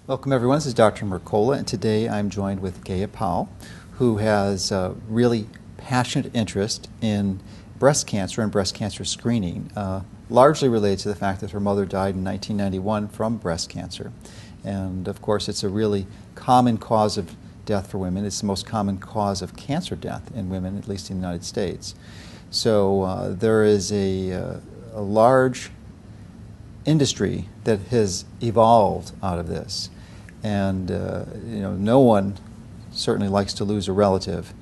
Welcome everyone, this is Dr. Mercola, and today I'm joined with Gaea Powell, who has a really passionate interest in breast cancer and breast cancer screening, largely related to the fact that her mother died in 1991 from breast cancer. And of course it's a really common cause of death for women. It's the most common cause of cancer death in women, at least in the United States. So there is a large industry that has evolved out of this. And no one certainly likes to lose a relative,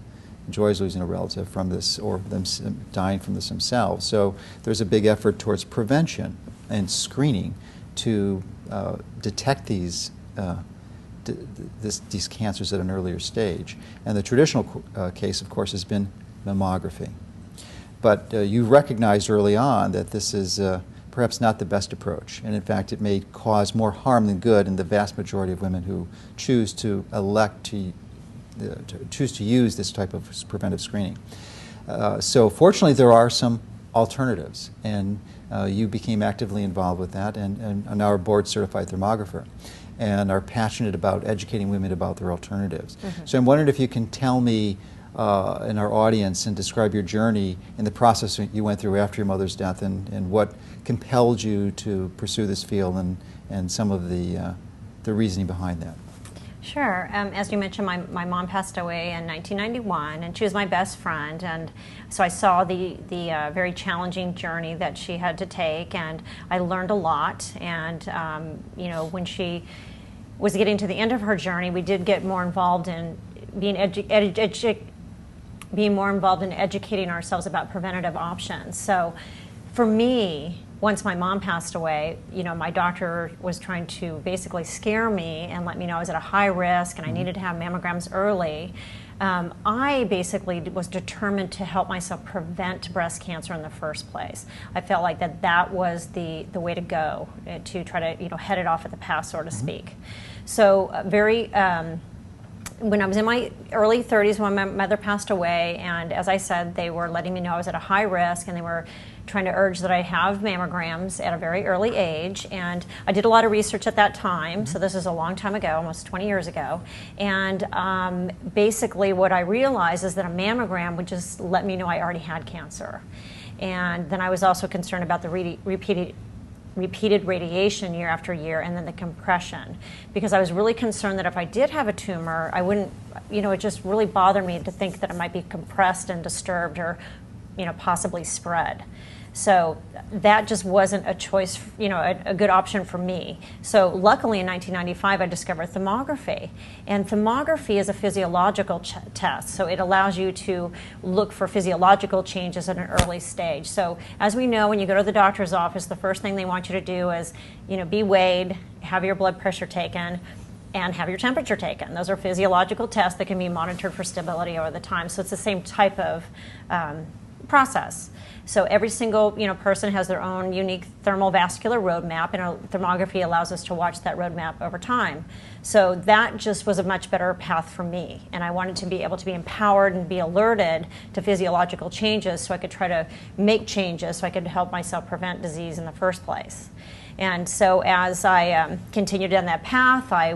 enjoys losing a relative from this, or them dying from this themselves. So there's a big effort towards prevention and screening to detect these these cancers at an earlier stage. And the traditional case, of course, has been mammography. But you recognized early on that this is perhaps not the best approach, and in fact it may cause more harm than good in the vast majority of women who choose to elect to use this type of preventive screening. So fortunately there are some alternatives, and you became actively involved with that, and are now a board certified thermographer and are passionate about educating women about their alternatives. Mm-hmm. So I'm wondering if you can tell me in our audience and describe your journey in the process you went through after your mother's death, and what compelled you to pursue this field, and some of the reasoning behind that. Sure. As you mentioned, my mom passed away in 1991, and she was my best friend, and so I saw the very challenging journey that she had to take, and I learned a lot. And when she was getting to the end of her journey, we did get more involved in being more involved in educating ourselves about preventative options. So for me, once my mom passed away, my doctor was trying to basically scare me and let me know I was at a high risk and I needed to have mammograms early. I basically was determined to help myself prevent breast cancer in the first place. I felt like that was the way to go, to try to head it off at the pass, so to speak. So when I was in my early 30s, when my mother passed away, and as I said, they were letting me know I was at a high risk, and they were trying to urge that I have mammograms at a very early age. And I did a lot of research at that time, so this is a long time ago, almost 20 years ago. And basically what I realized is that a mammogram would just let me know I already had cancer. And then I was also concerned about the repeated radiation year after year, and then the compression, because I was really concerned that if I did have a tumor, I wouldn't, it just really bothered me to think that it might be compressed and disturbed, or possibly spread. So that just wasn't a choice, a good option for me. So luckily in 1995 I discovered thermography, and thermography is a physiological test, so it allows you to look for physiological changes at an early stage. So as we know, when you go to the doctor's office, the first thing they want you to do is be weighed, have your blood pressure taken, and have your temperature taken. Those are physiological tests that can be monitored for stability over the time. So it's the same type of process. So every single person has their own unique thermovascular roadmap, and thermography allows us to watch that roadmap over time. So that just was a much better path for me, and I wanted to be able to be empowered and be alerted to physiological changes so I could try to make changes so I could help myself prevent disease in the first place. And so as I continued down that path, I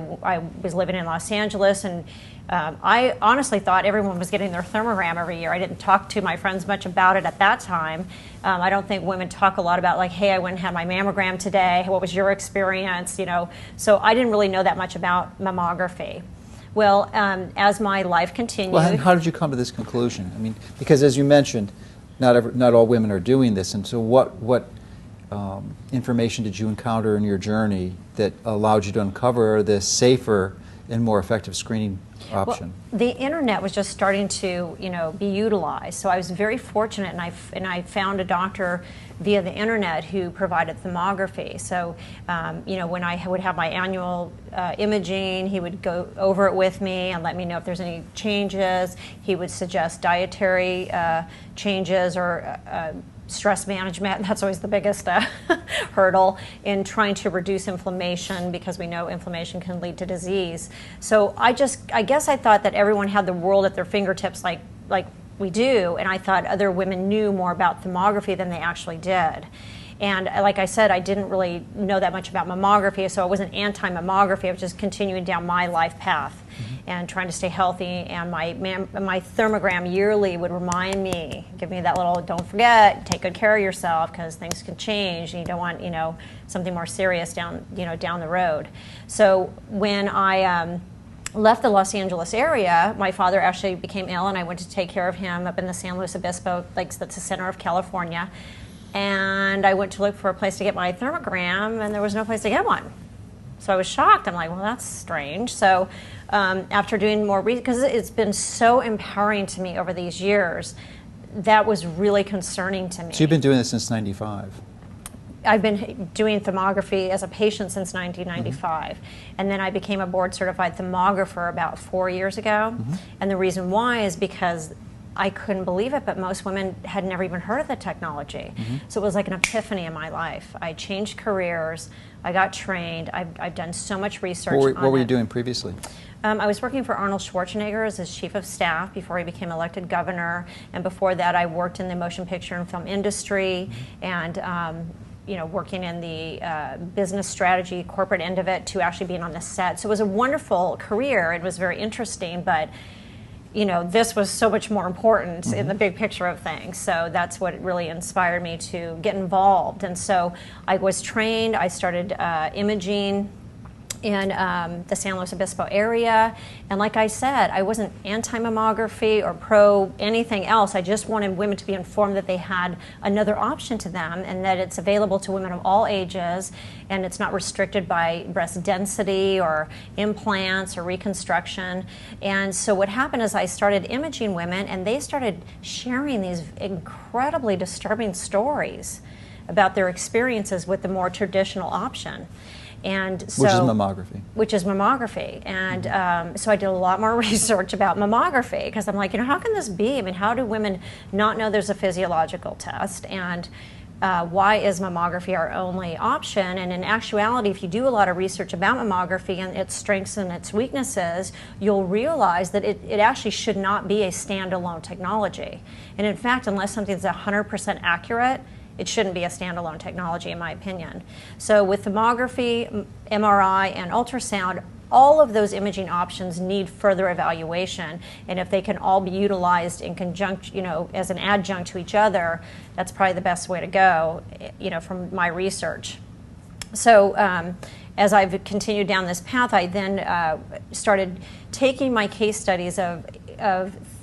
was living in Los Angeles, and I honestly thought everyone was getting their thermogram every year. I didn't talk to my friends much about it at that time. I don't think women talk a lot about, like, hey, I went and had my mammogram today. What was your experience? So I didn't really know that much about mammography. Well, as my life continued. Well, and how did you come to this conclusion? I mean, because as you mentioned, not all women are doing this, and so what information did you encounter in your journey that allowed you to uncover this safer and more effective screening option? Well, the internet was just starting to, be utilized. So I was very fortunate, and I found a doctor via the internet who provided thermography. So, when I would have my annual imaging, he would go over it with me and let me know if there's any changes. He would suggest dietary changes or stress management. That's always the biggest hurdle in trying to reduce inflammation, because we know inflammation can lead to disease. So I guess I thought that everyone had the world at their fingertips like we do, and I thought other women knew more about thermography than they actually did. And like I said, I didn't really know that much about mammography, so I wasn't anti-mammography. I was just continuing down my life path and trying to stay healthy. And my thermogram yearly would remind me, give me that little, don't forget, take good care of yourself because things can change. And you don't want, something more serious down the road. So when I left the Los Angeles area, my father actually became ill, and I went to take care of him up in the San Luis Obispo, that's the center of California. And I went to look for a place to get my thermogram, and there was no place to get one. So I was shocked. I'm like, well, that's strange. So after doing more research, because it's been so empowering to me over these years, that was really concerning to me. So you've been doing this since '95? I've been doing thermography as a patient since 1995. And then I became a board-certified thermographer about 4 years ago. And the reason why is because I couldn't believe it, but most women had never even heard of the technology. So it was like an epiphany in my life. I changed careers. I got trained. I've done so much research on it. What were you doing previously? I was working for Arnold Schwarzenegger as his chief of staff before he became elected governor. And before that, I worked in the motion picture and film industry and working in the business strategy, corporate end of it, to actually being on the set. So it was a wonderful career. It was very interesting, but this was so much more important in the big picture of things. So that's what really inspired me to get involved. And so I was trained. I started imaging in the San Luis Obispo area. And like I said, I wasn't anti-mammography or pro anything else. I just wanted women to be informed that they had another option to them and that it's available to women of all ages and it's not restricted by breast density or implants or reconstruction. And so what happened is I started imaging women and they started sharing these incredibly disturbing stories about their experiences with the more traditional option. And so, which is mammography. And so I did a lot more research about mammography because I'm like, how can this be? I mean, how do women not know there's a physiological test? And why is mammography our only option? And in actuality, if you do a lot of research about mammography and its strengths and its weaknesses, you'll realize that it actually should not be a standalone technology. And in fact, unless something's 100% accurate, it shouldn't be a standalone technology, in my opinion. So with thermography, MRI, and ultrasound, all of those imaging options need further evaluation. And if they can all be utilized in conjunction, as an adjunct to each other, that's probably the best way to go, from my research. So as I've continued down this path, I then started taking my case studies of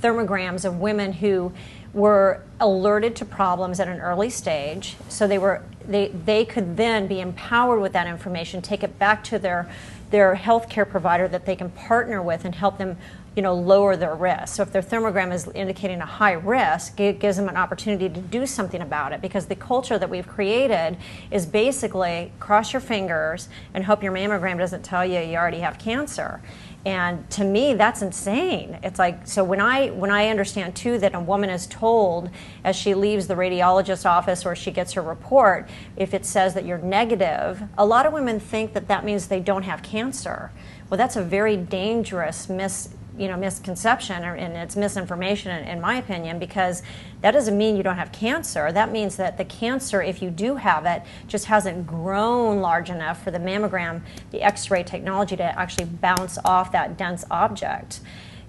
thermograms of women who were alerted to problems at an early stage, so they could then be empowered with that information, take it back to their healthcare provider that they can partner with and help them lower their risk. So if their thermogram is indicating a high risk, it gives them an opportunity to do something about it, because the culture that we've created is basically cross your fingers and hope your mammogram doesn't tell you you already have cancer. And to me, that's insane. It's like, so when I understand too that a woman is told as she leaves the radiologist's office or she gets her report, if it says that you're negative, a lot of women think that that means they don't have cancer. Well, that's a very dangerous misconception, and it's misinformation in my opinion, because that doesn't mean you don't have cancer. That means that the cancer, if you do have it, just hasn't grown large enough for the mammogram, the X-ray technology, to actually bounce off that dense object.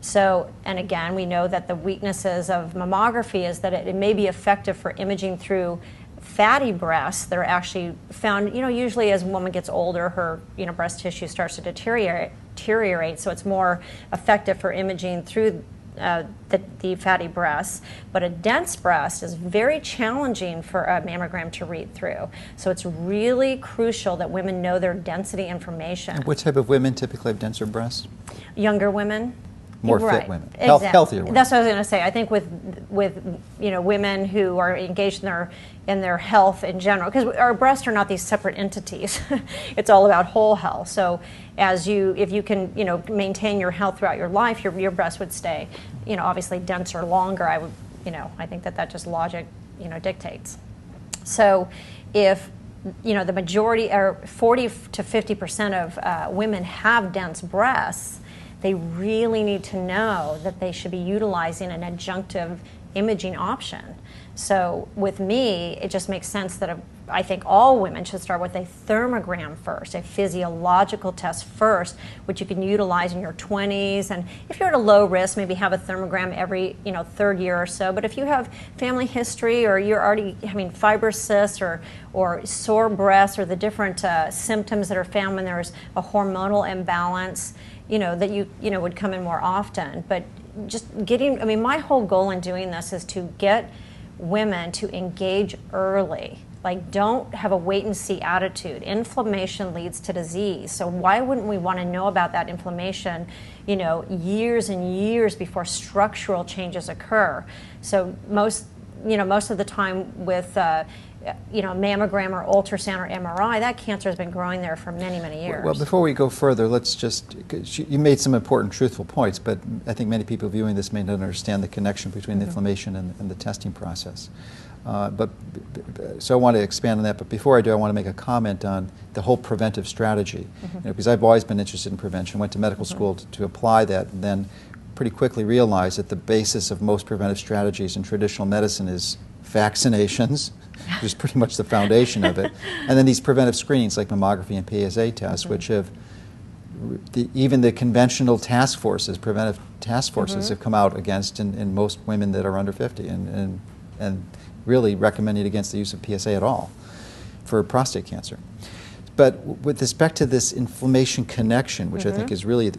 So, and again, we know that the weaknesses of mammography is that it may be effective for imaging through fatty breasts that are actually found, usually as a woman gets older, her, breast tissue starts to deteriorate, so it's more effective for imaging through the fatty breasts. But a dense breast is very challenging for a mammogram to read through. So it's really crucial that women know their density information. And what type of women typically have denser breasts? Younger women. More right. fit women, Exactly. Healthier women. That's what I was going to say. I think with women who are engaged in their health in general, because our breasts are not these separate entities. It's all about whole health. So if you can maintain your health throughout your life, your breast would stay obviously denser longer. I think that just logic dictates. So if the majority, or 40 to 50% of women have dense breasts, they really need to know that they should be utilizing an adjunctive imaging option. So with me, it just makes sense that I think all women should start with a thermogram first, a physiological test first, which you can utilize in your 20s. And if you're at a low risk, maybe have a thermogram every third year or so. But if you have family history, or you're already having fibrous cysts or sore breasts, or the different symptoms that are found when there's a hormonal imbalance, that you would come in more often. But just getting, my whole goal in doing this is to get women to engage early. Like, don't have a wait and see attitude. Inflammation leads to disease. So why wouldn't we want to know about that inflammation, years and years before structural changes occur? So most of the time with mammogram or ultrasound or MRI, that cancer has been growing there for many, many years. Well, before we go further, let's just, you made some important truthful points, but I think many people viewing this may not understand the connection between the inflammation and the testing process. So I want to expand on that, but before I do, I want to make a comment on the whole preventive strategy. Because I've always been interested in prevention, went to medical school to apply that, and then pretty quickly realized that the basis of most preventive strategies in traditional medicine is vaccinations, which is pretty much the foundation of it, and then these preventive screenings like mammography and PSA tests, which have, even the conventional task forces, preventive task forces, have come out against in most women that are under 50, and really recommending against the use of PSA at all for prostate cancer. But with respect to this inflammation connection, which I think is really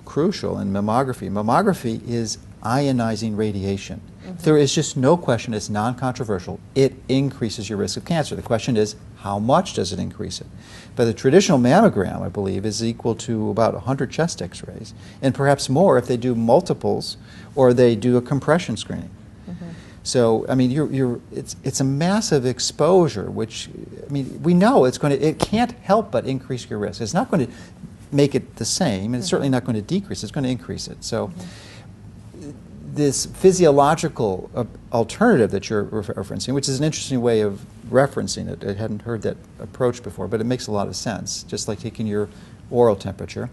crucial in mammography, mammography is ionizing radiation. There is just no question, it's non-controversial, it increases your risk of cancer. The question is, how much does it increase it? But the traditional mammogram, I believe, is equal to about 100 chest x-rays, and perhaps more if they do multiples or they do a compression screening. So, it's a massive exposure, which, we know it can't help but increase your risk. It's not going to make it the same, and it's certainly not going to decrease, it's going to increase it. So, this physiological alternative that you're referencing, which is an interesting way of referencing it, I hadn't heard that approach before, but it makes a lot of sense, just like taking your oral temperature.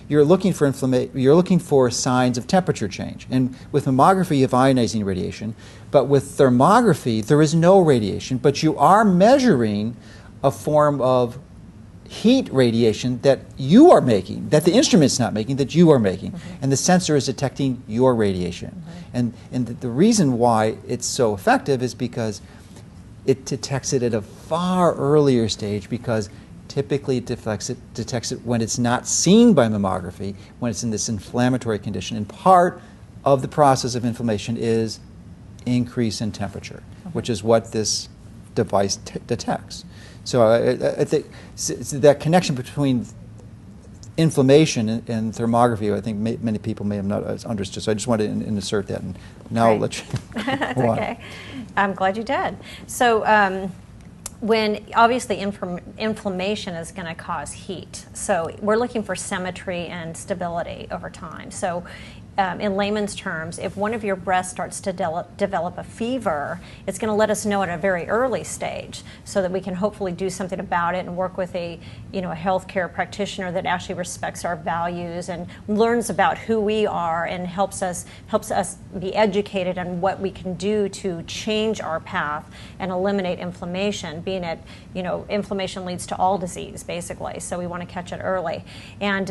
You're looking for signs of temperature change. And with mammography, you have ionizing radiation. But with thermography, there is no radiation, but you are measuring a form of heat radiation that you are making, that the instrument's not making, that you are making. And the sensor is detecting your radiation. And the reason why it's so effective is because it detects it at a far earlier stage, because typically it detects it when it's not seen by mammography, when it's in this inflammatory condition. And part of the process of inflammation is increase in temperature, which is what this device detects. So I think that connection between inflammation and thermography, I think many people may have not understood. So I just wanted to insert that, and now I'll let you. That's okay. I'm glad you did. So. When obviously inflammation is going to cause heat, so we're looking for symmetry and stability over time. So in layman's terms, if one of your breasts starts to develop a fever, it's going to let us know at a very early stage, so that we can hopefully do something about it and work with a healthcare practitioner that actually respects our values and learns about who we are and helps us be educated on what we can do to change our path and eliminate inflammation. Being it, inflammation leads to all disease basically, so we want to catch it early. And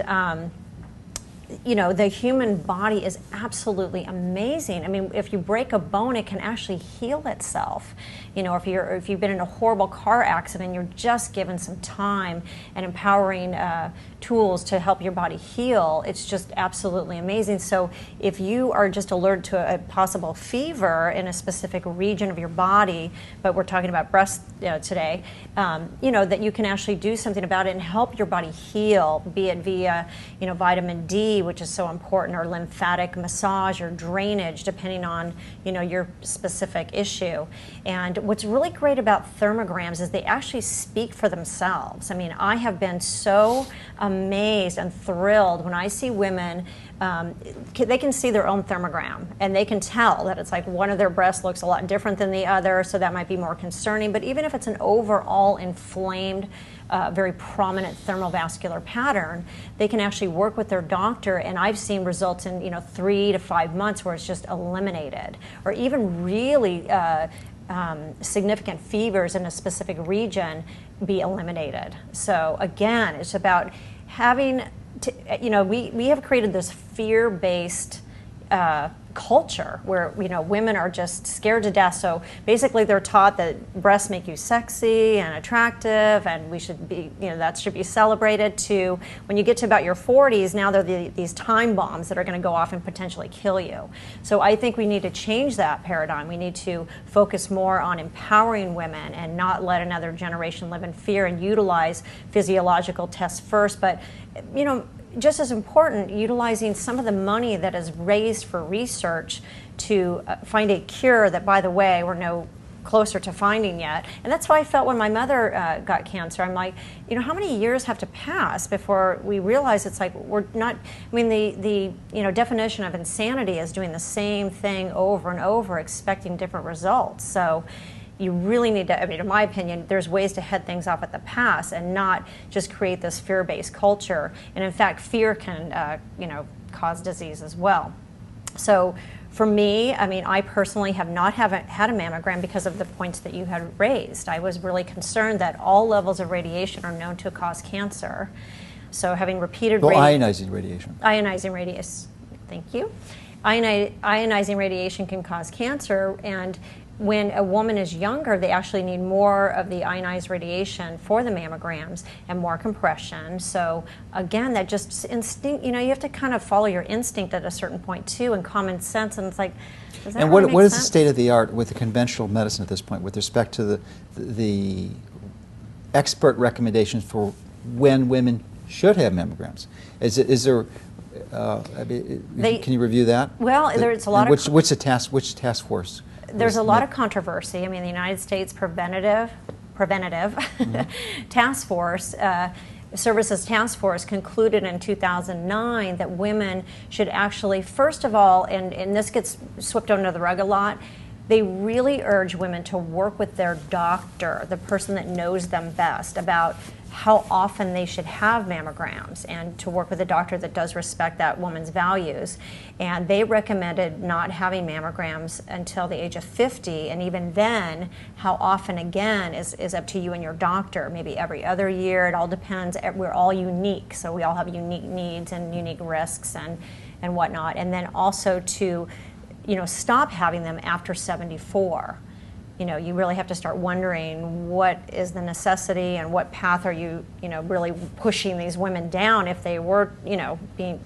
the human body is absolutely amazing. If you break a bone, it can actually heal itself. If you've been in a horrible car accident, you're just given some time and empowering tools to help your body heal. It's just absolutely amazing. So if you are just alerted to a possible fever in a specific region of your body, but we're talking about breast today, that you can actually do something about it and help your body heal, be it via vitamin D, which is so important, or lymphatic massage or drainage, depending on your specific issue. And what's really great about thermograms is they actually speak for themselves. I have been so amazed and thrilled when I see women, they can see their own thermogram and they can tell that it's like one of their breasts looks a lot different than the other, so that might be more concerning. But even if it's an overall inflamed, very prominent thermovascular pattern, they can actually work with their doctor, and I've seen results in 3 to 5 months where it's just eliminated, or even really significant fevers in a specific region be eliminated. So again, it's about having to, we have created this fear-based culture where women are just scared to death. So basically they're taught that breasts make you sexy and attractive, and we should be, that should be celebrated. To when you get to about your 40s, now they're these time bombs that are going to go off and potentially kill you. So I think we need to change that paradigm. We need to focus more on empowering women and not let another generation live in fear, and utilize physiological tests first. But just as important, utilizing some of the money that is raised for research to find a cure that, by the way, we're no closer to finding yet. And that's why I felt when my mother got cancer, I'm like, how many years have to pass before we realize it's like we're not, the definition of insanity is doing the same thing over and over, expecting different results. So you really need to, in my opinion, there's ways to head things off at the pass and not just create this fear-based culture. And in fact, fear can, cause disease as well. So for me, I personally have not had a mammogram because of the points that you had raised. I was really concerned that all levels of radiation are known to cause cancer. So having repeated ionizing radiation. Ionizing radiation, thank you. Ionizing radiation can cause cancer, and when a woman is younger, they actually need more of the ionized radiation for the mammograms and more compression. So again, that just instinct, you have to kind of follow your instinct at a certain point too, and common sense. And it's like, does that and really what make is the sense? state of the art with the conventional medicine at this point with respect to the expert recommendations for when women should have mammograms? Is there can you review that? Well, there's a lot of which task force? There's a lot of controversy. The United States Preventative Task Force, Services Task Force concluded in 2009 that women should actually, first of all, and this gets swept under the rug a lot, they really urge women to work with their doctor, the person that knows them best, about how often they should have mammograms, and to work with a doctor that does respect that woman's values. And they recommended not having mammograms until the age of 50, and even then, how often, again, is up to you and your doctor. Maybe every other year, it all depends. We're all unique, so we all have unique needs and unique risks and whatnot. And then also to stop having them after 74. You really have to start wondering what is the necessity and what path are you, really pushing these women down if they were, being,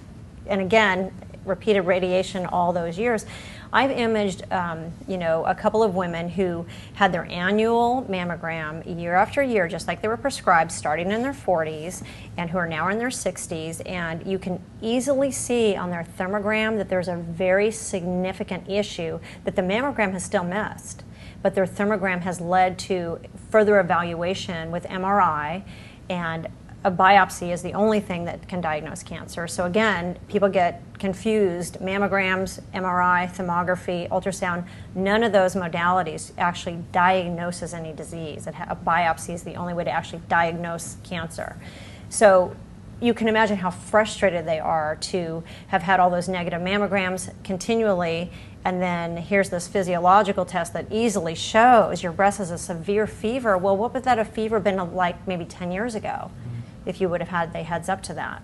and again, repeated radiation all those years. I've imaged, a couple of women who had their annual mammogram year after year, just like they were prescribed, starting in their 40s, and who are now in their 60s. And you can easily see on their thermogram that there's a very significant issue that the mammogram has still missed. But their thermogram has led to further evaluation with MRI, and a biopsy is the only thing that can diagnose cancer. So again, people get confused. Mammograms, MRI, thermography, ultrasound, none of those modalities actually diagnoses any disease. A biopsy is the only way to actually diagnose cancer. So you can imagine how frustrated they are to have had all those negative mammograms continually, and then here's this physiological test that easily shows your breast has a severe fever. Well, what would that have fever been like maybe 10 years ago if you would have had the heads up to that?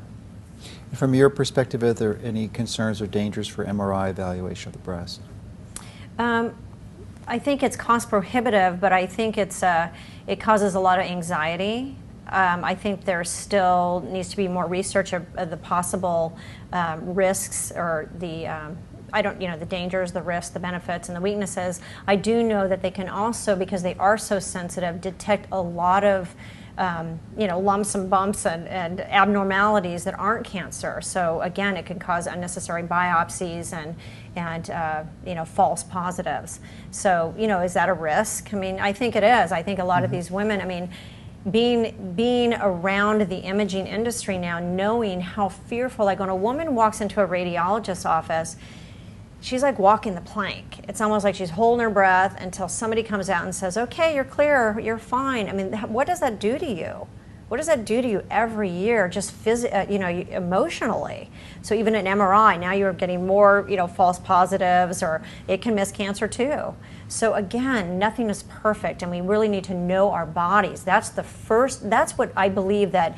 From your perspective, are there any concerns or dangers for MRI evaluation of the breast? I think it's cost prohibitive, but I think it causes a lot of anxiety. I think there still needs to be more research of the possible risks, or the the dangers, the risks, the benefits, and the weaknesses. I do know that they can also, because they are so sensitive, detect a lot of lumps and bumps and abnormalities that aren't cancer. So again, it can cause unnecessary biopsies and false positives. So is that a risk? I think it is. I think a lot of these women, being around the imaging industry now, knowing how fearful, like when a woman walks into a radiologist's office, she's like walking the plank. It's almost like she's holding her breath until somebody comes out and says, okay, you're clear, you're fine. What does that do to you? what does that do to you every year, just emotionally? So even an MRI, now you're getting more, false positives, or it can miss cancer too. So again, nothing is perfect, and we really need to know our bodies. That's what I believe, that,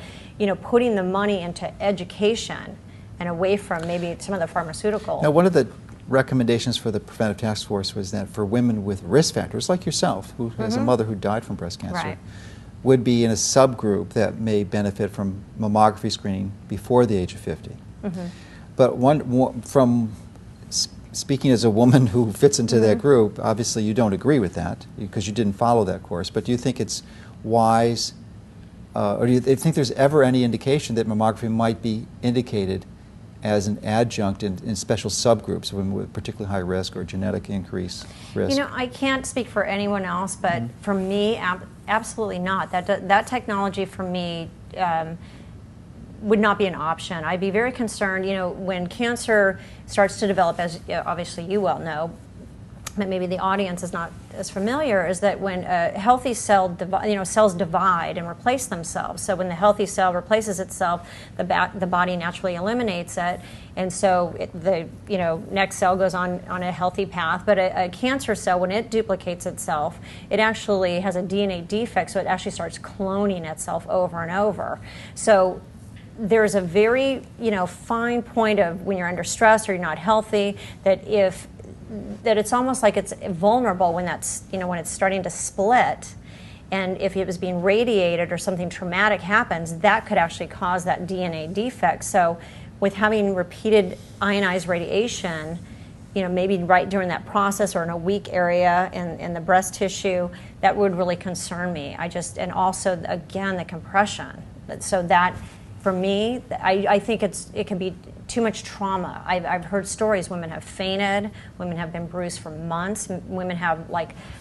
putting the money into education and away from maybe some of the pharmaceuticals. Now, one of the recommendations for the Preventive Task Force was that for women with risk factors, like yourself, who has a mother who died from breast cancer, Right. would be in a subgroup that may benefit from mammography screening before the age of 50. But speaking as a woman who fits into that group, obviously you don't agree with that because you didn't follow that course. But do you think it's wise, or do you think there's ever any indication that mammography might be indicated as an adjunct in special subgroups, women with particularly high risk or genetic increase risk? I can't speak for anyone else, but for me, absolutely not. That technology for me would not be an option. I'd be very concerned, when cancer starts to develop, as obviously you well know, but maybe the audience is not as familiar, is that when a healthy cell, cells divide and replace themselves. So when the healthy cell replaces itself, the body naturally eliminates it, and so the next cell goes on a healthy path. But a cancer cell, when it duplicates itself, it actually has a DNA defect, so it actually starts cloning itself over and over. So there's a very fine point of when you're under stress or you're not healthy, that it's almost like it's vulnerable when when it's starting to split, and if it was being radiated or something traumatic happens, that could actually cause that DNA defect. So with having repeated ionized radiation, maybe right during that process or in a weak area in the breast tissue, that would really concern me. And also again, the compression. So that, for me, I think it can be too much trauma. I've heard stories, women have fainted, women have been bruised for months, women have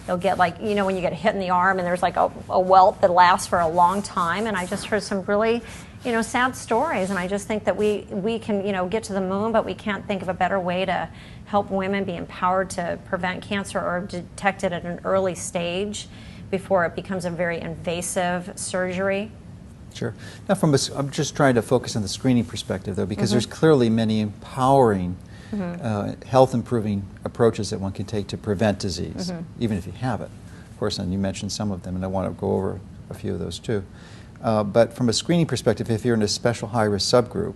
they'll get when you get hit in the arm and there's a welt that lasts for a long time. And I just heard some really, sad stories, and I just think that we can, get to the moon, but we can't think of a better way to help women be empowered to prevent cancer or detect it at an early stage before it becomes a very invasive surgery. Sure. Now, I'm just trying to focus on the screening perspective, though, because there's clearly many empowering, health-improving approaches that one can take to prevent disease, even if you have it. Of course, and you mentioned some of them, and I want to go over a few of those too. But from a screening perspective, if you're in a special high-risk subgroup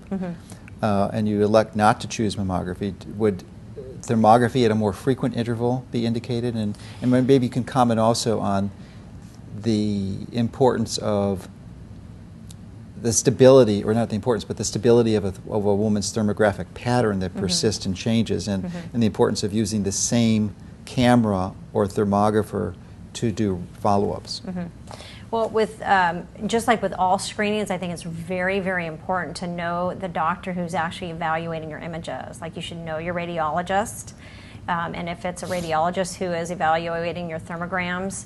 and you elect not to choose mammography, would thermography at a more frequent interval be indicated? And maybe you can comment also on the importance of the stability, or not the importance, but the stability of a woman's thermographic pattern that persists and changes, and the importance of using the same camera or thermographer to do follow-ups. Well, just like with all screenings, I think it's very, very important to know the doctor who's actually evaluating your images. Like, you should know your radiologist, and if it's a radiologist who is evaluating your thermograms,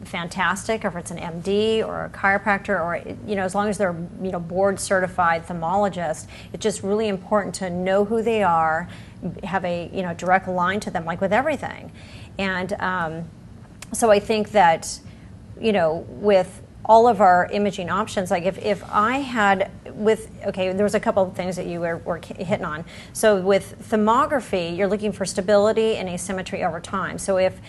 fantastic. Or if it's an MD or a chiropractor, or as long as they're board certified thermologist, it's just really important to know who they are, have a direct line to them, like with everything. And so I think that with all of our imaging options, like if I had there was a couple of things that you were hitting on. So with thermography, you're looking for stability and asymmetry over time. So if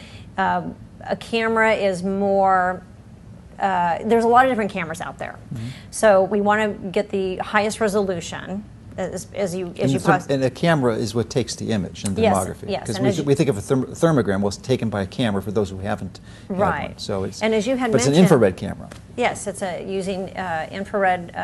a camera is more, there's a lot of different cameras out there. So we want to get the highest resolution as you possibly. And a camera is what takes the image in thermography. Yes. Because we think of a thermogram was taken by a camera, for those who haven't had one. So it's, and as you had but mentioned, it's an infrared camera. Yes, it's using infrared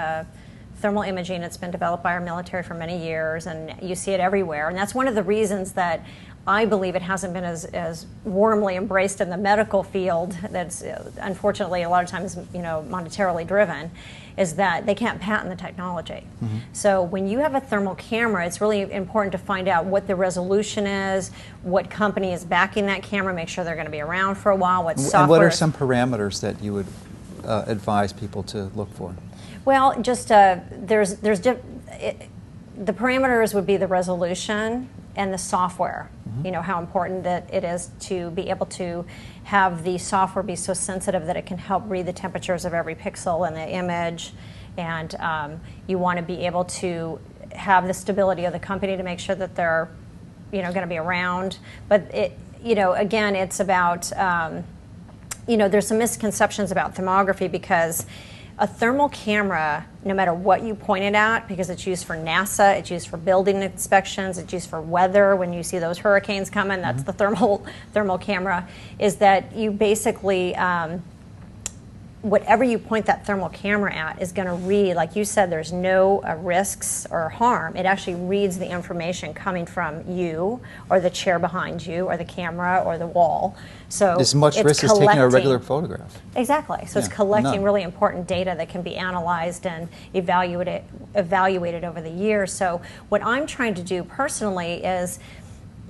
thermal imaging. It's been developed by our military for many years, and you see it everywhere. And that's one of the reasons that I believe it hasn't been as warmly embraced in the medical field. That's unfortunately a lot of times monetarily driven, is that they can't patent the technology. So when you have a thermal camera, it's really important to find out what the resolution is, what company is backing that camera, make sure they're going to be around for a while, what software. And what are some parameters that you would advise people to look for? Well, just the parameters would be the resolution and the software. You know, how important that it is to be able to have the software be so sensitive that it can help read the temperatures of every pixel in the image. And you want to be able to have the stability of the company to make sure that they're, you know, going to be around. But it, you know, again, it's about, you know, there's some misconceptions about thermography, because a thermal camera, no matter what you point it at, because it's used for NASA, it's used for building inspections, it's used for weather. When you see those hurricanes coming, that's the thermal camera, is that you basically, whatever you point that thermal camera at is going to read, like you said, there's no risks or harm. It actually reads the information coming from you or the chair behind you or the camera or the wall. So as much risk as taking a regular photograph. Exactly. So it's collecting really important data that can be analyzed and evaluated over the years. So what I'm trying to do personally is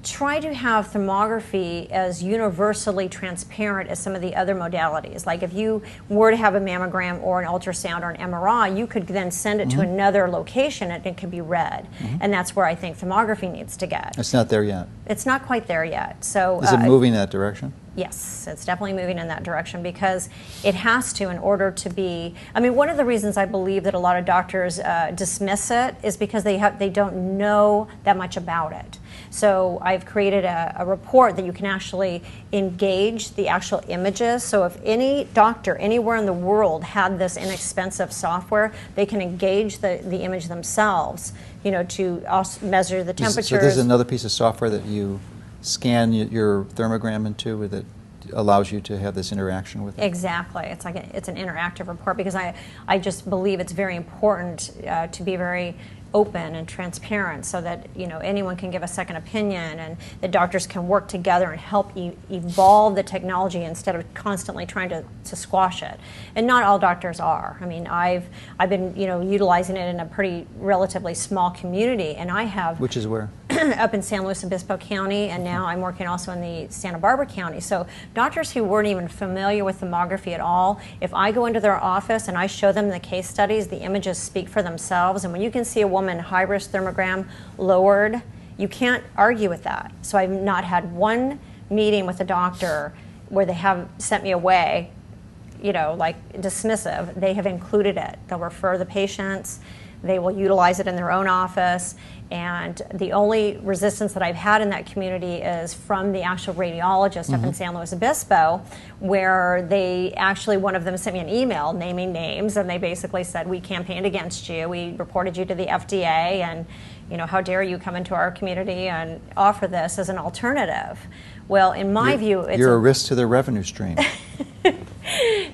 try to have thermography as universally transparent as some of the other modalities. Like if you were to have a mammogram or an ultrasound or an MRI, you could then send it to another location and it could be read. And that's where I think thermography needs to get. It's not there yet. It's not quite there yet. So is it moving in that direction? Yes, it's definitely moving in that direction, because it has to, in order to be, I mean, one of the reasons I believe that a lot of doctors dismiss it is because they don't know that much about it. So I've created a report that you can actually engage the actual images. So if any doctor anywhere in the world had this inexpensive software, they can engage the image themselves, you know, to also measure the temperatures. So there's another piece of software that you scan your thermogram into that allows you to have this interaction with it? Exactly. It's like it's an interactive report, because I just believe it's very important to be very open and transparent, so that, you know, anyone can give a second opinion and the doctors can work together and help evolve the technology instead of constantly trying to squash it. And not all doctors are. I mean, I've been, you know, utilizing it in a pretty relatively small community, and I have. Which is where? Up in San Luis Obispo County, and now I'm working also in the Santa Barbara County. So doctors who weren't even familiar with thermography at all, if I go into their office and I show them the case studies, the images speak for themselves. And when you can see a woman high-risk thermogram lowered, you can't argue with that. So I've not had one meeting with a doctor where they have sent me away, you know, like dismissive. They have included it. They'll refer the patients. They will utilize it in their own office. And the only resistance that I've had in that community is from the actual radiologist up in San Luis Obispo, where they actually, one of them sent me an email naming names, and they basically said, we campaigned against you, we reported you to the FDA, and, you know, how dare you come into our community and offer this as an alternative. Well, in my view, it's you're a risk to their revenue stream.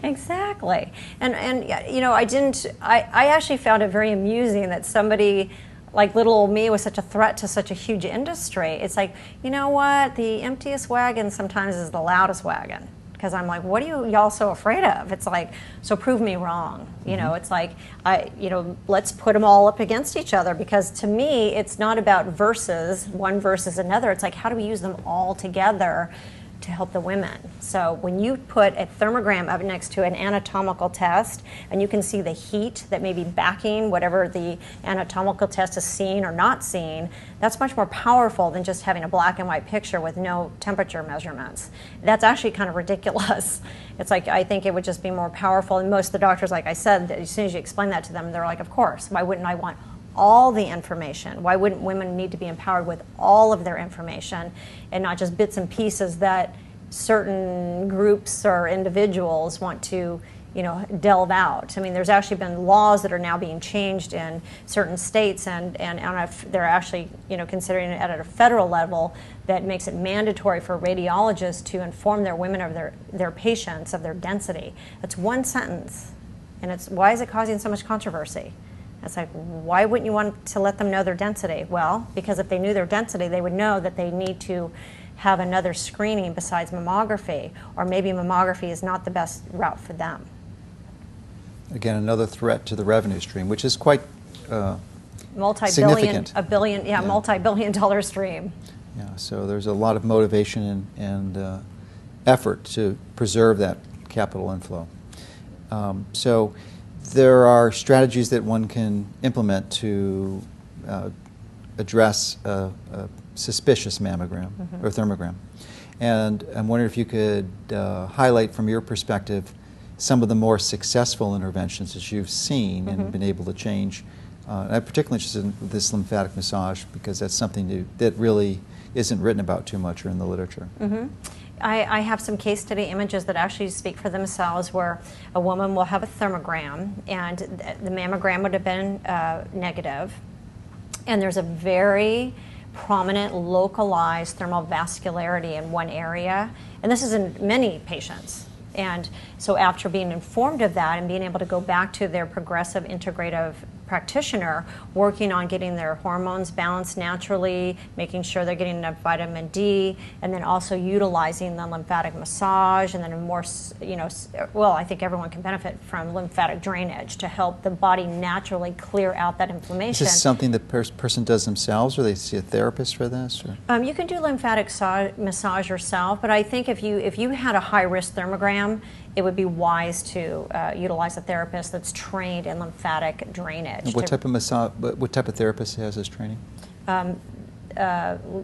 Exactly. And you know, I actually found it very amusing that somebody like little old me was such a threat to such a huge industry. It's like, you know what, the emptiest wagon sometimes is the loudest wagon. Because I'm like, what are y'all so afraid of? It's like, so prove me wrong. You know, it's like, you know, let's put them all up against each other, because to me, it's not about one versus another. It's like, how do we use them all together to help the women? So when you put a thermogram up next to an anatomical test, and you can see the heat that may be backing whatever the anatomical test is seeing or not seeing, that's much more powerful than just having a black and white picture with no temperature measurements. That's actually kind of ridiculous. It's like, I think it would just be more powerful. And most of the doctors, like I said, as soon as you explain that to them, they're like, of course, why wouldn't I want all the information? Why wouldn't women need to be empowered with all of their information and not just bits and pieces that certain groups or individuals want to, you know, delve out? I mean, there's actually been laws that are now being changed in certain states, and they're actually, you know, considering it at a federal level that makes it mandatory for radiologists to inform their women of their patients of their density. That's one sentence, and it's, why is it causing so much controversy? It's like, why wouldn't you want to let them know their density? Well, because if they knew their density, they would know that they need to have another screening besides mammography, or maybe mammography is not the best route for them. Again, another threat to the revenue stream, which is quite multi-billion, significant. multi-billion-dollar stream. Yeah, so there's a lot of motivation and effort to preserve that capital inflow. So there are strategies that one can implement to address a suspicious mammogram or thermogram. And I'm wondering if you could highlight from your perspective some of the more successful interventions that you've seen and been able to change. I'm particularly interested in this lymphatic massage because that's something that really isn't written about too much or in the literature. I have some case study images that actually speak for themselves where a woman will have a thermogram and the mammogram would have been negative, and there's a very prominent localized thermal vascularity in one area, and this is in many patients. And so after being informed of that and being able to go back to their progressive integrative practitioner, working on getting their hormones balanced naturally, making sure they're getting enough vitamin D, and then also utilizing the lymphatic massage, and then a more, well, I think everyone can benefit from lymphatic drainage to help the body naturally clear out that inflammation. Is this something the person does themselves, or they see a therapist for this? Or? You can do lymphatic massage yourself, but I think if you had a high-risk thermogram, it would be wise to utilize a therapist that's trained in lymphatic drainage. And what type of massage? What type of therapist has this training? The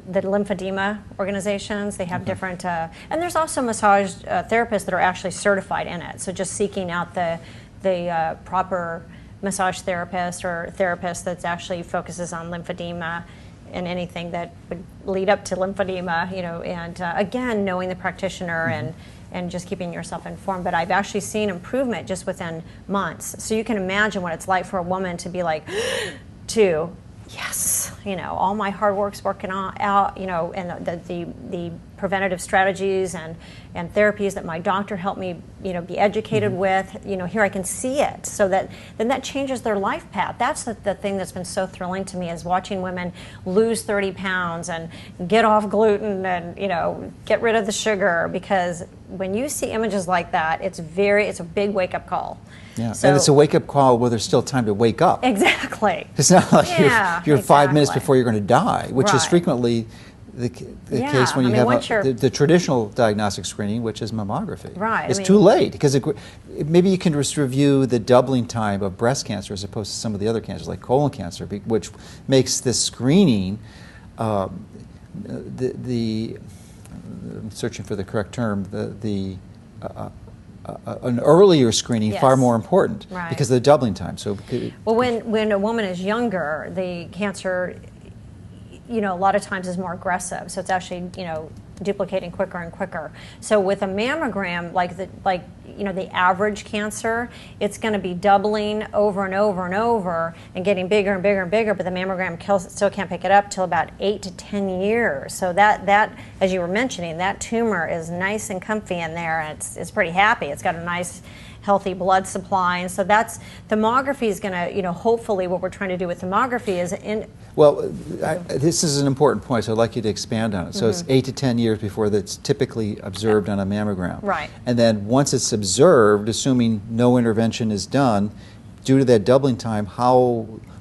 lymphedema organizations, they have different, and there's also massage therapists that are actually certified in it. So just seeking out the proper massage therapist or therapist that actually focuses on lymphedema and anything that would lead up to lymphedema, and again, knowing the practitioner and just keeping yourself informed. But I've actually seen improvement just within months. So you can imagine what it's like for a woman to be like, yes, all my hard work's working out, and the preventative strategies and therapies that my doctor helped me, be educated with, here I can see it. So then that changes their life path. That's the thing that's been so thrilling to me, is watching women lose 30 pounds and get off gluten and, get rid of the sugar, because when you see images like that, it's a big wake-up call. Yeah, and it's a wake-up call where there's still time to wake up. Exactly. It's not like you're 5 minutes exactly. before you're going to die, which is frequently the case when you have the traditional diagnostic screening, which is mammography. Right. It's too late, because maybe you can just review the doubling time of breast cancer as opposed to some of the other cancers like colon cancer, which makes this screening, I'm searching for the correct term, an earlier screening far more important because of the doubling time. So, well, when a woman is younger, the cancer, a lot of times is more aggressive. So it's actually, duplicating quicker and quicker. So with a mammogram, like the average cancer, it's going to be doubling over and over and over and getting bigger and bigger and bigger. But the mammogram still can't pick it up till about 8 to 10 years. So that, as you were mentioning, that tumor is nice and comfy in there, and it's pretty happy. It's got a nice, healthy blood supply, and so thermography is going to, hopefully what we're trying to do with thermography is Well, this is an important point, so I'd like you to expand on it. So it's 8 to 10 years before that's typically observed on a mammogram. Right. And then once it's observed, assuming no intervention is done, due to that doubling time,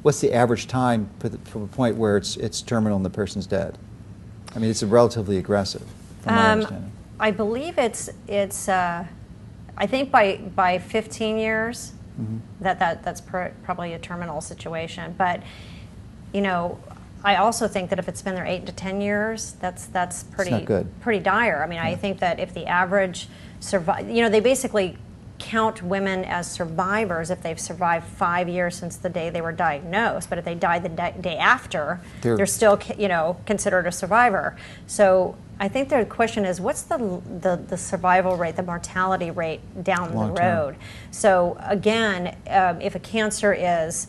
what's the average time from a point where it's terminal and the person's dead? I mean, it's relatively aggressive, from my understanding. I believe it's I think by 15 years, that's probably a terminal situation. But, I also think that if it's been there 8 to 10 years, that's pretty not good. Pretty dire. I mean, I think that if the average they basically count women as survivors if they've survived 5 years since the day they were diagnosed. But if they died the day after, they're still considered a survivor. So I think the question is, what's the survival rate, the mortality rate down the road? So again, if a cancer is,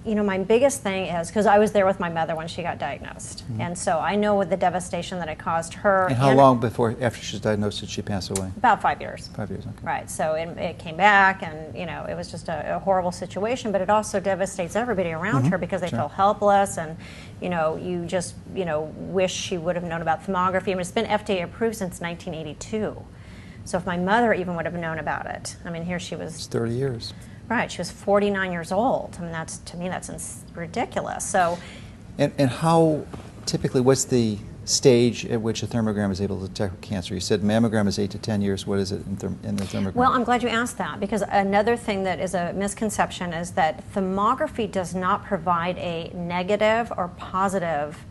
my biggest thing is, because I was there with my mother when she got diagnosed, and so I know what the devastation that it caused her. And how long after she was diagnosed did she pass away? About 5 years. 5 years, okay. Right, so it came back, and it was just a horrible situation, but it also devastates everybody around her because they feel helpless, and you just wish she would have known about thermography. I mean, it's been FDA approved since 1982. So if my mother even would have known about it, I mean, here she was. It's 30 years. Right, she was 49 years old. I mean, to me, that's ridiculous. So, and how typically, what's the stage at which a thermogram is able to detect cancer? You said mammogram is 8 to 10 years. What is it in the thermogram? Well, I'm glad you asked that, because another thing that is a misconception is that thermography does not provide a negative or positive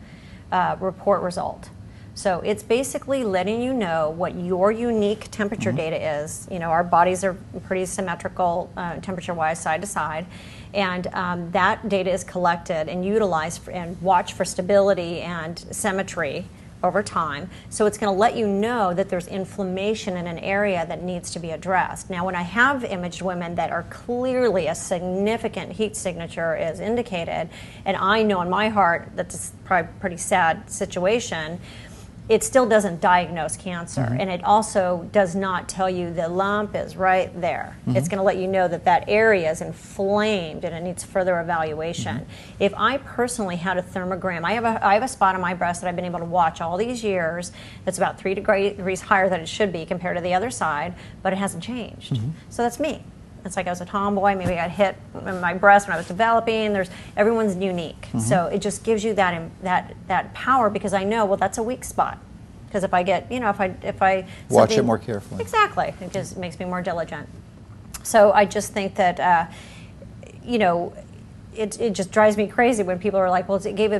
report result. So it's basically letting you know what your unique temperature data is. You know, our bodies are pretty symmetrical temperature-wise, side to side, and that data is collected and utilized and watched for stability and symmetry over time. So it's going to let you know that there's inflammation in an area that needs to be addressed. Now, when I have imaged women that are clearly a significant heat signature is indicated, and I know in my heart that's probably a pretty sad situation, it still doesn't diagnose cancer, and it also does not tell you the lump is right there. It's going to let you know that that area is inflamed and it needs further evaluation. If I personally had a thermogram, I have a spot on my breast that I've been able to watch all these years that's about 3 degrees higher than it should be compared to the other side, but it hasn't changed. So that's me. It's like I was a tomboy, maybe I got hit in my breast when I was developing. Everyone's unique. So it just gives you that power, because I know, well, that's a weak spot. Because if I get, you know, if I watch it more carefully. Exactly. It just makes me more diligent. So I just think that, you know, it just drives me crazy when people are like, well, it gave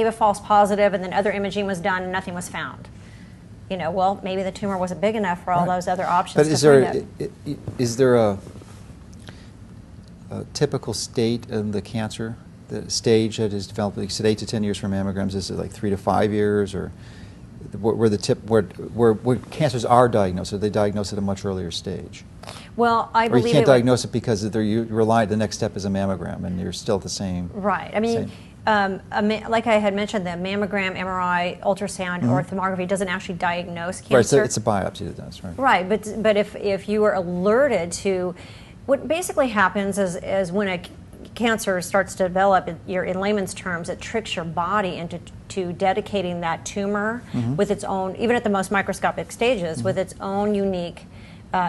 a false positive, and then other imaging was done and nothing was found. You know, well, maybe the tumor wasn't big enough for all those other options. But is there a typical state in the cancer, the stage that is developed? Like, said 8 to 10 years for mammograms. Is it like 3 to 5 years, or where cancers are diagnosed? Are they diagnosed at a much earlier stage? Well, I believe you can't diagnose it because you rely. The next step is a mammogram, and you're still the same. Right. I mean, like I had mentioned, the mammogram, MRI, ultrasound, or thermography doesn't actually diagnose cancer. Right. So it's a biopsy that does. Right. Right. But if you were alerted to, what basically happens is when a cancer starts to develop, in layman's terms, it tricks your body into dedicating that tumor with its own, even at the most microscopic stages, with its own unique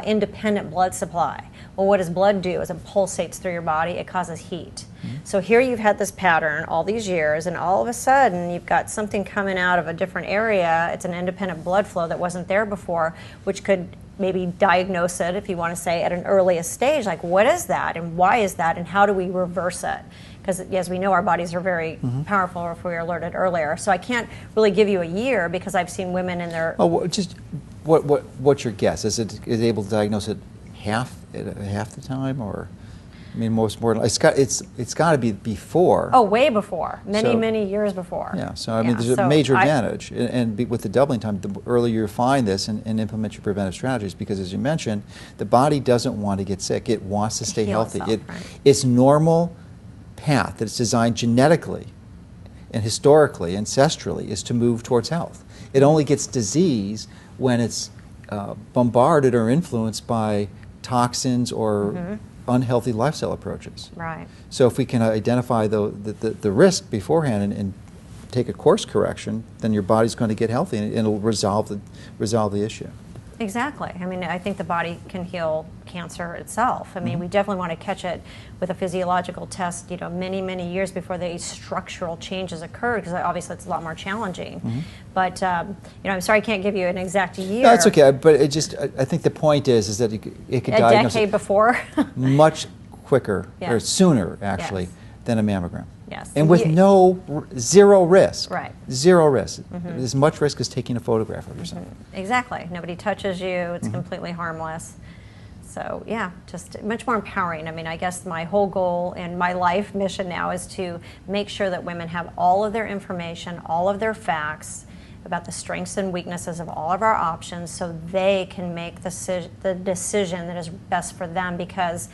independent blood supply. Well, what does blood do? As it pulsates through your body, it causes heat. So here you've had this pattern all these years, and all of a sudden you've got something coming out of a different area. It's an independent blood flow that wasn't there before, which could maybe diagnose it, if you want to say, at an earliest stage. Like, what is that, and why is that, and how do we reverse it? Because, as we know, our bodies are very powerful if we are alerted earlier. So I can't really give you a year, because I've seen women in their... Oh, well, just what's your guess? Is it able to diagnose it half the time, or? I mean, more it's got to be before. Oh, way before. Many years before. Yeah. So I mean, there's a major advantage, and with the doubling time, the earlier you find this and implement your preventive strategies, because, as you mentioned, the body doesn't want to get sick. It wants to stay healthy. Its normal path that it's designed genetically and historically, ancestrally, is to move towards health. It only gets disease when it's bombarded or influenced by toxins or unhealthy lifestyle approaches. Right. So if we can identify the risk beforehand and take a course correction, then your body's going to get healthy, and it'll resolve the issue. Exactly. I mean, I think the body can heal cancer itself. I mean, we definitely want to catch it with a physiological test, you know, many years before the structural changes occur, because obviously it's a lot more challenging. But, you know, I'm sorry I can't give you an exact year. No, that's okay. But I think the point is that it could diagnose a decade before. much quicker, or sooner, actually, than a mammogram. Yes. And with zero risk. Right. Zero risk. As much risk as taking a photograph of yourself. Exactly. Nobody touches you. It's completely harmless. So, yeah, just much more empowering. I mean, I guess my whole goal and my life mission now is to make sure that women have all of their information, all of their facts about the strengths and weaknesses of all of our options, so they can make the decision that is best for them, because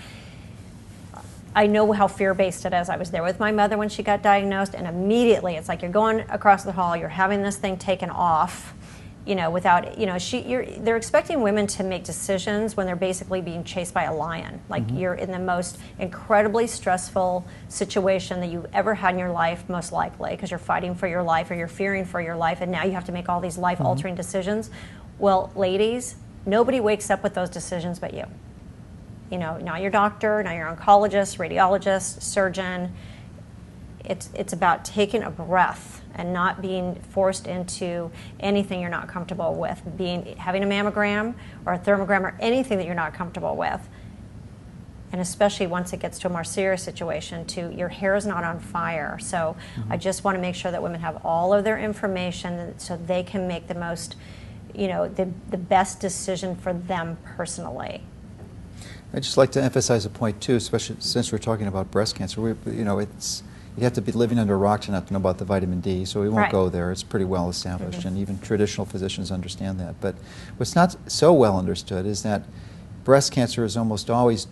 I know how fear-based it is. I was there with my mother when she got diagnosed, and immediately it's like you're going across the hall, you're having this thing taken off, you know, without, you know, they're expecting women to make decisions when they're basically being chased by a lion. Like, you're in the most incredibly stressful situation that you've ever had in your life, most likely, because you're fighting for your life or you're fearing for your life, and now you have to make all these life-altering decisions. Well, ladies, nobody wakes up with those decisions but you. You know, not your doctor, not your oncologist, radiologist, surgeon. it's about taking a breath and not being forced into anything you're not comfortable with, having a mammogram or a thermogram or anything that you're not comfortable with. And especially once it gets to a more serious situation, your hair is not on fire. So I just want to make sure that women have all of their information so they can make the most, the best decision for them personally. I'd just like to emphasize a point too, especially since we're talking about breast cancer. You have to be living under a rock to not to know about the vitamin D, so we won't go there. It's pretty well established, and even traditional physicians understand that. But what's not so well understood is that breast cancer is almost always,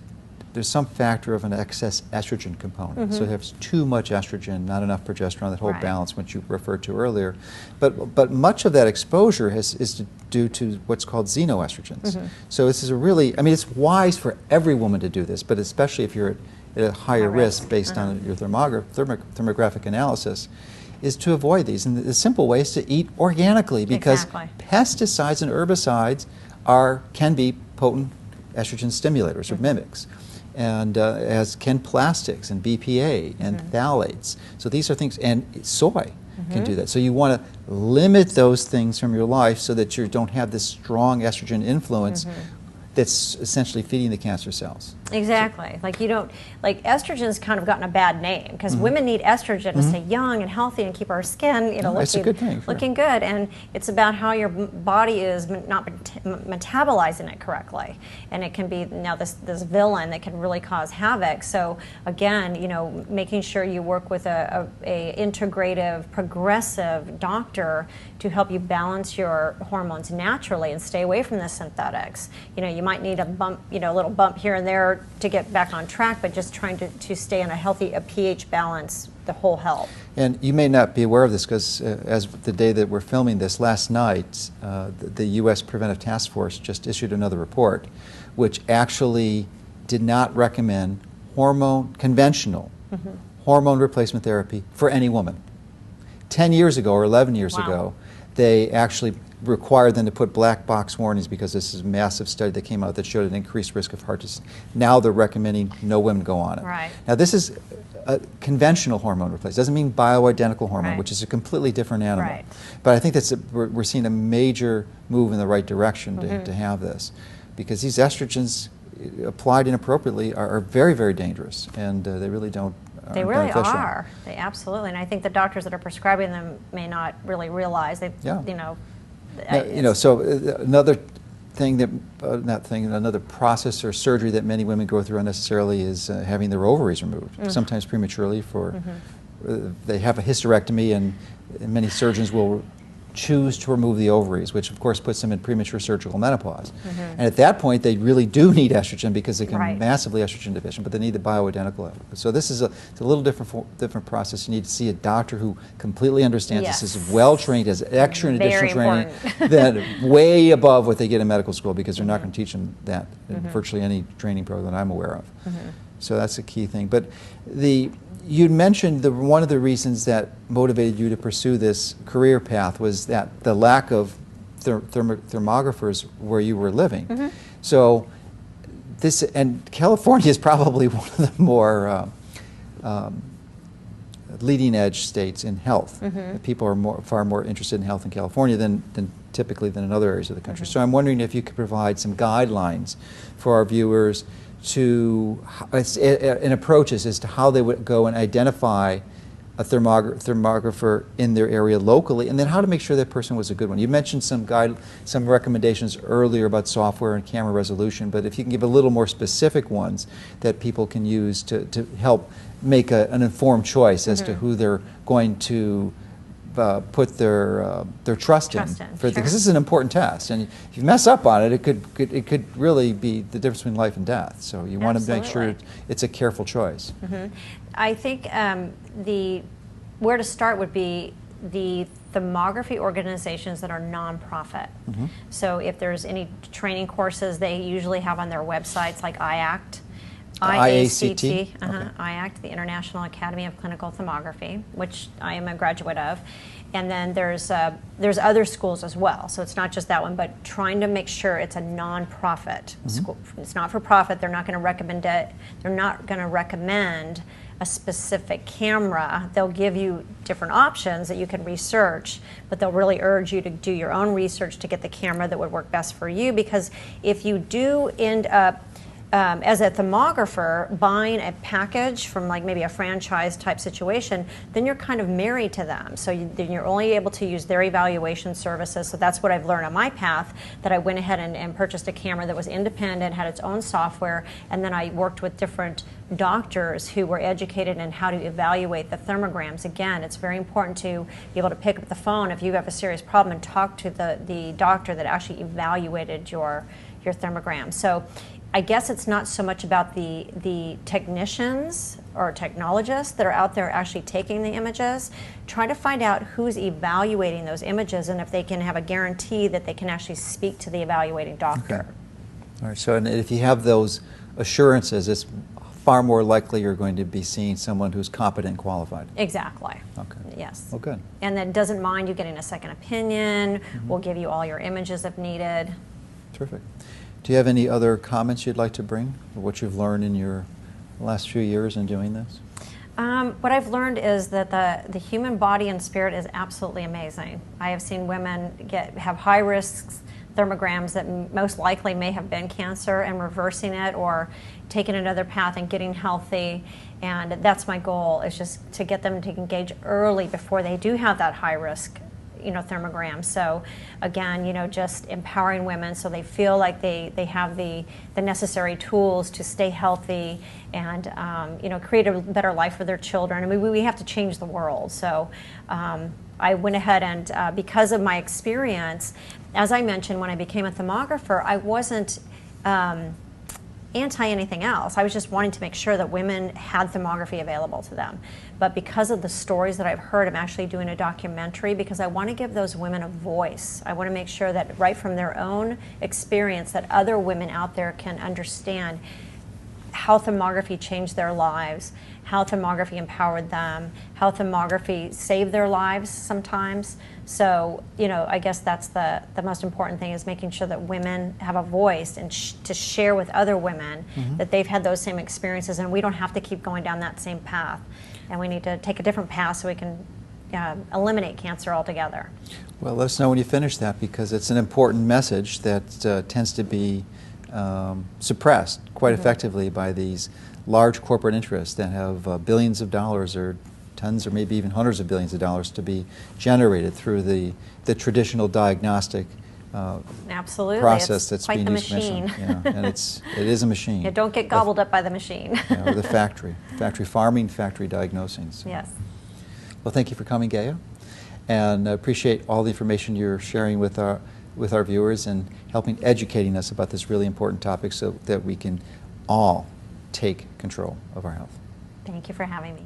there's some factor of an excess estrogen component. So it has too much estrogen, not enough progesterone, that whole balance which you referred to earlier. But much of that exposure is due to what's called xenoestrogens. So this is it's wise for every woman to do this, but especially if you're at a higher risk based on your thermographic analysis, is to avoid these. And the simple way is to eat organically, because pesticides and herbicides can be potent estrogen stimulators or mimics, and as can plastics and BPA and phthalates. So these are things, and soy can do that. So you want to limit those things from your life so that you don't have this strong estrogen influence that's essentially feeding the cancer cells. Exactly. Like estrogen's kind of gotten a bad name, because women need estrogen to stay young and healthy and keep our skin, it's a good thing, looking good. And it's about how your body is not metabolizing it correctly. And it can be now this villain that can really cause havoc. So again, making sure you work with a integrative, progressive doctor to help you balance your hormones naturally and stay away from the synthetics. You might need a bump, a little bump here and there to get back on track, but just trying to stay on a pH balance, the whole health. And you may not be aware of this, because as the day that we're filming this, last night, the U.S. Preventive Task Force just issued another report, which actually did not recommend conventional hormone replacement therapy for any woman. 10 years ago or 11 years ago, they actually required them to put black box warnings, because this is a massive study that came out that showed an increased risk of heart disease. Now they're recommending no women go on it. Right. Now this is a conventional hormone replacement. Doesn't mean bioidentical hormone, which is a completely different animal. Right. But I think we're seeing a major move in the right direction to have this, because these estrogens applied inappropriately are very, very dangerous, and they really don't. They really are. They absolutely. And I think the doctors that are prescribing them may not really realize so another thing that, another process or surgery that many women go through unnecessarily is having their ovaries removed, sometimes prematurely. They have a hysterectomy, and many surgeons will choose to remove the ovaries, which of course puts them in premature surgical menopause. And at that point, they really do need estrogen, because they can be massively estrogen deficient, but they need the bioidentical. So this is it's a little different process. You need to see a doctor who completely understands this, is well-trained, has extra and additional training, that way above what they get in medical school, because they're not going to teach them that in virtually any training program that I'm aware of. So that's a key thing. But you'd mentioned one of the reasons that motivated you to pursue this career path was that the lack of thermographers where you were living. So and California is probably one of the more leading edge states in health. People are far more interested in health in California than typically than in other areas of the country. So I'm wondering if you could provide some guidelines for our viewers and approaches as to how they would go and identify a thermographer in their area locally, and then how to make sure that person was a good one. You mentioned some recommendations earlier about software and camera resolution, but if you can give a little more specific ones that people can use to help make an informed choice as to who they're going to put their trust in, because this is an important test, and if you mess up on it, it could really be the difference between life and death. So you want to make sure it's a careful choice. I think where to start would be the thermography organizations that are nonprofit. So if there's any training courses they usually have on their websites, like IACT. IACT, IACT, the International Academy of Clinical Thermography, which I am a graduate of. And then there's other schools as well. So it's not just that one, but trying to make sure it's a non-profit school. It's not for profit. They're not going to recommend it. They're not going to recommend a specific camera. They'll give you different options that you can research, but they'll really urge you to do your own research to get the camera that would work best for you, because if you do end up as a thermographer buying a package from like maybe a franchise type situation, then you're kind of married to them. So then you're only able to use their evaluation services. So that's what I've learned on my path, that I went ahead and purchased a camera that was independent, had its own software, and then I worked with different doctors who were educated in how to evaluate the thermograms. Again, it's very important to be able to pick up the phone if you have a serious problem and talk to the doctor that actually evaluated your thermogram. So I guess it's not so much about the technicians or technologists that are out there actually taking the images. Try to find out who's evaluating those images and if they can have a guarantee that they can actually speak to the evaluating doctor. Okay. All right, so and if you have those assurances, it's far more likely you're going to be seeing someone who's competent and qualified. Exactly. Okay. Yes. Well, good. And that doesn't mind you getting a second opinion. We'll give you all your images if needed. Terrific. Do you have any other comments you'd like to bring, or what you've learned in your last few years in doing this? What I've learned is that the human body and spirit is absolutely amazing. I have seen women have high risks thermograms that most likely may have been cancer, and reversing it or taking another path and getting healthy. And that's my goal, is just to get them to engage early before they do have that high risk thermogram. So again, just empowering women so they feel like they have the necessary tools to stay healthy and create a better life for their children. I mean, we have to change the world. So I went ahead and because of my experience, as I mentioned, when I became a thermographer, I wasn't anti anything else. I was just wanting to make sure that women had thermography available to them. But because of the stories that I've heard, I'm actually doing a documentary because I want to give those women a voice. I want to make sure that right from their own experience that other women out there can understand how thermography changed their lives, how thermography empowered them, how thermography saved their lives sometimes. So, I guess that's the most important thing, is making sure that women have a voice and to share with other women that they've had those same experiences, and we don't have to keep going down that same path. And we need to take a different path so we can eliminate cancer altogether. Well, let us know when you finish that, because it's an important message that tends to be suppressed quite effectively by these large corporate interests that have billions of dollars, or tons, or maybe even hundreds of billions of dollars to be generated through the traditional diagnostic Absolutely. process It's that's quite being the used machine. commercially. Yeah, and it is a machine. Yeah, don't get gobbled up by the machine. Or the factory farming, factory diagnosing. So. Yes. Well, thank you for coming, Gaea, and I appreciate all the information you're sharing with our viewers and educating us about this really important topic so that we can all take control of our health. Thank you for having me.